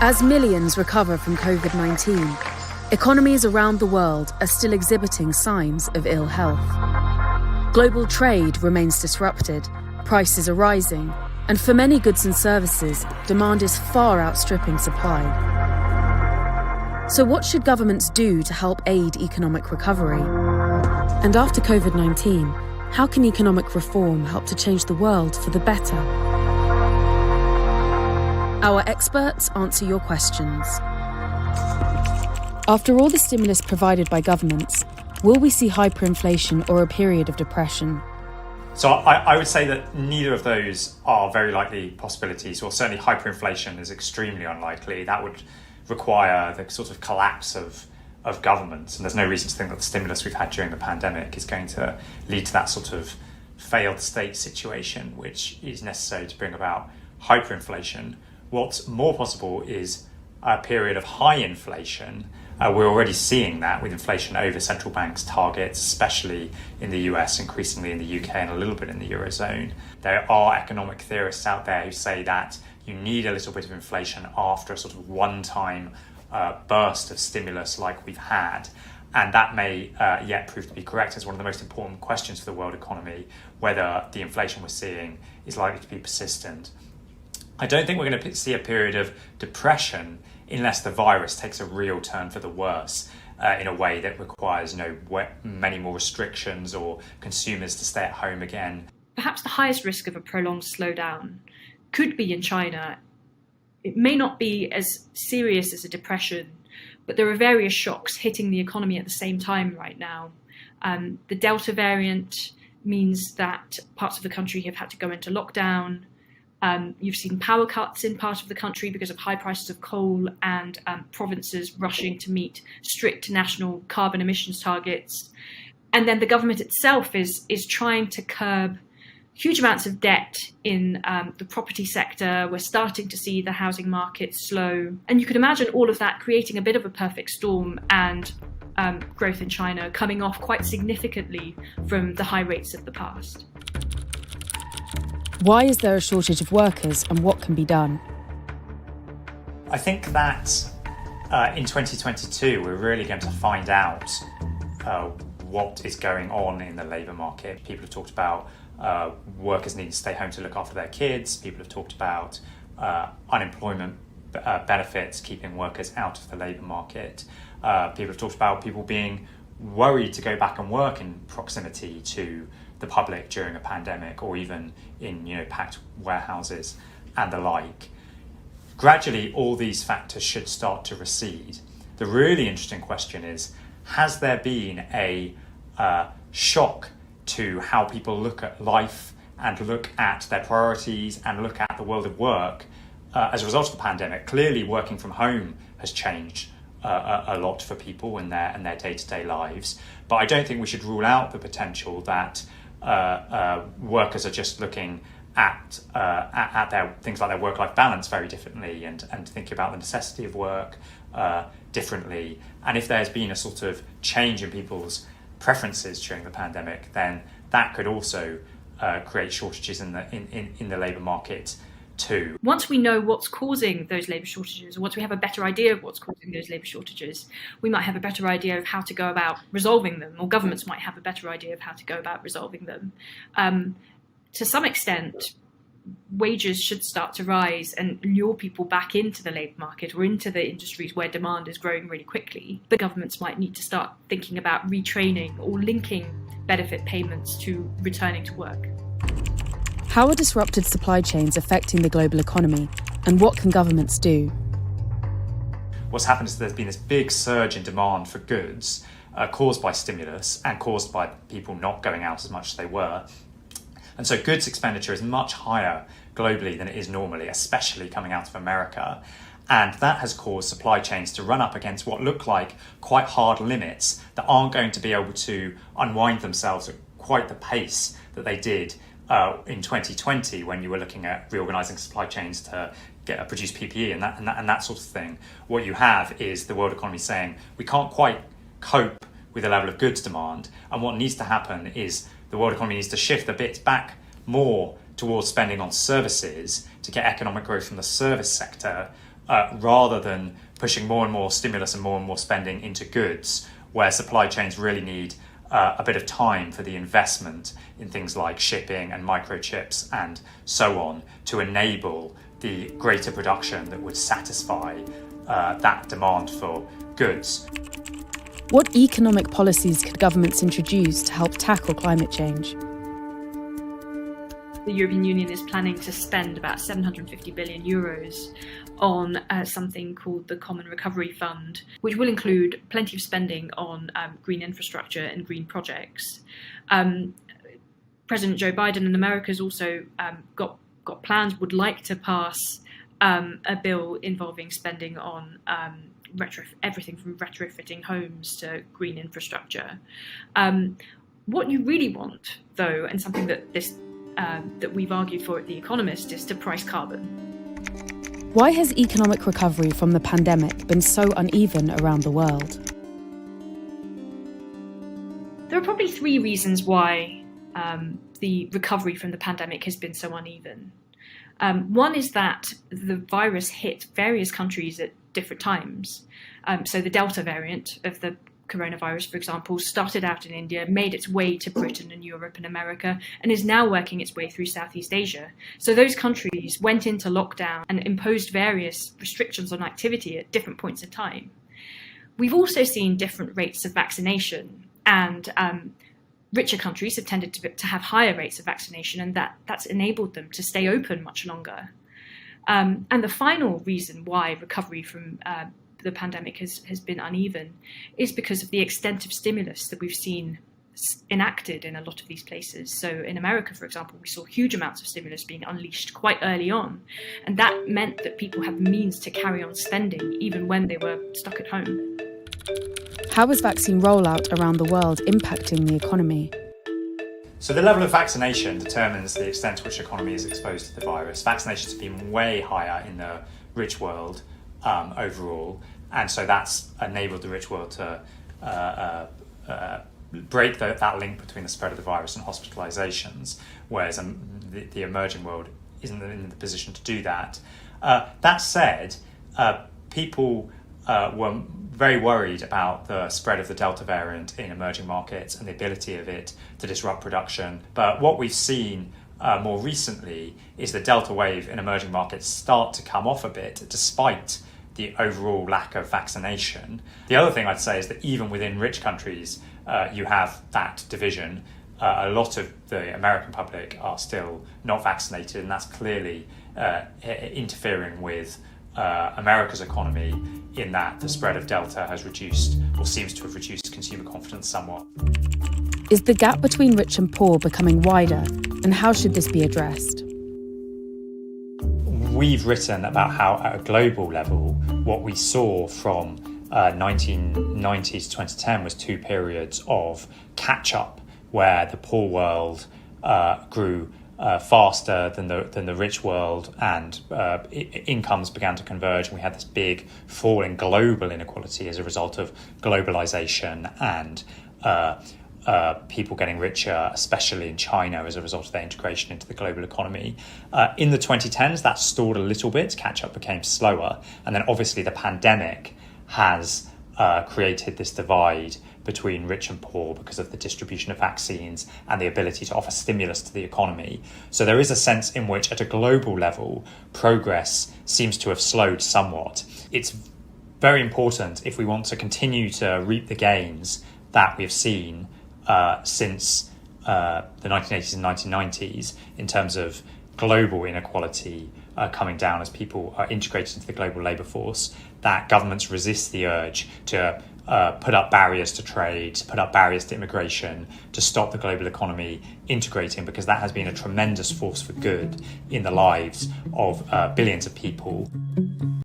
As millions recover from COVID-19, economies around the world are still exhibiting signs of ill health. Global trade remains disrupted, prices are rising, and for many goods and services, demand is far outstripping supply. So what should governments do to help aid economic recovery? And after COVID-19, how can economic reform help to change the world for the better? Our experts answer your questions. After all the stimulus provided by governments, will we see hyperinflation or a period of depression? So I would say that neither of those are very likely possibilities. Well, certainly hyperinflation is extremely unlikely. That would require the sort of collapse of governments. And there's no reason to think that the stimulus we've had during the pandemic is going to lead to that sort of failed state situation, which is necessary to bring about hyperinflation. What's more possible is a period of high inflation. We're already seeing that with inflation over central banks' targets, especially in the US, increasingly in the UK, and a little bit in the Eurozone. There are economic theorists out there who say that you need a little bit of inflation after a sort of one-time burst of stimulus like we've had. And that may yet prove to be correct as one of the most important questions for the world economy, whether the inflation we're seeing is likely to be persistent. I don't think we're going to see a period of depression unless the virus takes a real turn for the worse in a way that requires many more restrictions or consumers to stay at home again. Perhaps the highest risk of a prolonged slowdown could be in China. It may not be as serious as a depression, but there are various shocks hitting the economy at the same time right now. The Delta variant means that parts of the country have had to go into lockdown. You've seen power cuts in part of the country because of high prices of coal and provinces rushing to meet strict national carbon emissions targets. And then the government itself is trying to curb huge amounts of debt in the property sector. We're starting to see the housing market slow. And you could imagine all of that creating a bit of a perfect storm and growth in China coming off quite significantly from the high rates of the past. Why is there a shortage of workers and what can be done? I think that in 2022, we're really going to find out what is going on in the labour market. People have talked about workers needing to stay home to look after their kids. People have talked about unemployment benefits keeping workers out of the labour market. People have talked about people being worried to go back and work in proximity to the public during a pandemic, or even in packed warehouses and the like. Gradually, all these factors should start to recede. The really interesting question is, has there been a shock to how people look at life and look at their priorities and look at the world of work as a result of the pandemic? Clearly, working from home has changed a lot for people in their day-to-day lives. But I don't think we should rule out the potential that workers are just looking at their things like their work-life balance very differently and thinking about the necessity of work differently. And if there's been a sort of change in people's preferences during the pandemic, then that could also create shortages in the labour market too. Once we know what's causing those labour shortages, once we have a better idea of what's causing those labour shortages, we might have a better idea of how to go about resolving them, or governments might have a better idea of how to go about resolving them. To some extent, wages should start to rise and lure people back into the labour market or into the industries where demand is growing really quickly. But governments might need to start thinking about retraining or linking benefit payments to returning to work. How are disrupted supply chains affecting the global economy, and what can governments do? What's happened is there's been this big surge in demand for goods caused by stimulus and caused by people not going out as much as they were. And so goods expenditure is much higher globally than it is normally, especially coming out of America. And that has caused supply chains to run up against what look like quite hard limits that aren't going to be able to unwind themselves at quite the pace that they did in 2020, when you were looking at reorganising supply chains to produce PPE and that sort of thing. What you have is the world economy saying we can't quite cope with the level of goods demand, and what needs to happen is the world economy needs to shift a bit back more towards spending on services to get economic growth from the service sector rather than pushing more and more stimulus and more spending into goods, where supply chains really need a bit of time for the investment in things like shipping and microchips and so on to enable the greater production that would satisfy that demand for goods. What economic policies could governments introduce to help tackle climate change? The European Union is planning to spend about 750 billion euros on something called the Common Recovery Fund, which will include plenty of spending on green infrastructure and green projects. President Joe Biden in America has also got plans, would like to pass a bill involving spending on everything from retrofitting homes to green infrastructure. What you really want, though, and something that we've argued for at The Economist, is to price carbon. Why has economic recovery from the pandemic been so uneven around the world? There are probably three reasons why the recovery from the pandemic has been so uneven. One is that the virus hit various countries at different times. So the Delta variant of the coronavirus, for example, started out in India, made its way to Britain and Europe and America, and is now working its way through Southeast Asia. So those countries went into lockdown and imposed various restrictions on activity at different points in time. We've also seen different rates of vaccination, and richer countries have tended to have higher rates of vaccination, and that's enabled them to stay open much longer. And the final reason why recovery from the pandemic has been uneven is because of the extent of stimulus that we've seen enacted in a lot of these places. So in America, for example, we saw huge amounts of stimulus being unleashed quite early on, and that meant that people had means to carry on spending even when they were stuck at home. How is vaccine rollout around the world impacting the economy? So the level of vaccination determines the extent to which the economy is exposed to the virus. Vaccinations have been way higher in the rich world overall, and so that's enabled the rich world to break that link between the spread of the virus and hospitalizations, whereas the emerging world isn't in the position to do that. That said, people were very worried about the spread of the Delta variant in emerging markets and the ability of it to disrupt production. But what we've seen more recently is the Delta wave in emerging markets start to come off a bit despite the overall lack of vaccination. The other thing I'd say is that even within rich countries, you have that division. A lot of the American public are still not vaccinated, and that's clearly interfering with America's economy, in that the spread of Delta has reduced, or seems to have reduced, consumer confidence somewhat. Is the gap between rich and poor becoming wider, and how should this be addressed? We've written about how, at a global level, what we saw from 1990 to 2010 was two periods of catch-up, where the poor world grew faster than the rich world, and incomes began to converge, and we had this big fall in global inequality as a result of globalization and people getting richer, especially in China, as a result of their integration into the global economy. In the 2010s, that stalled a little bit. Catch-up became slower. And then obviously the pandemic has created this divide between rich and poor because of the distribution of vaccines and the ability to offer stimulus to the economy. So there is a sense in which, at a global level, progress seems to have slowed somewhat. It's very important, if we want to continue to reap the gains that we've seen since the 1980s and 1990s in terms of global inequality coming down as people are integrated into the global labour force, that governments resist the urge to put up barriers to trade, to put up barriers to immigration, to stop the global economy integrating, because that has been a tremendous force for good in the lives of billions of people.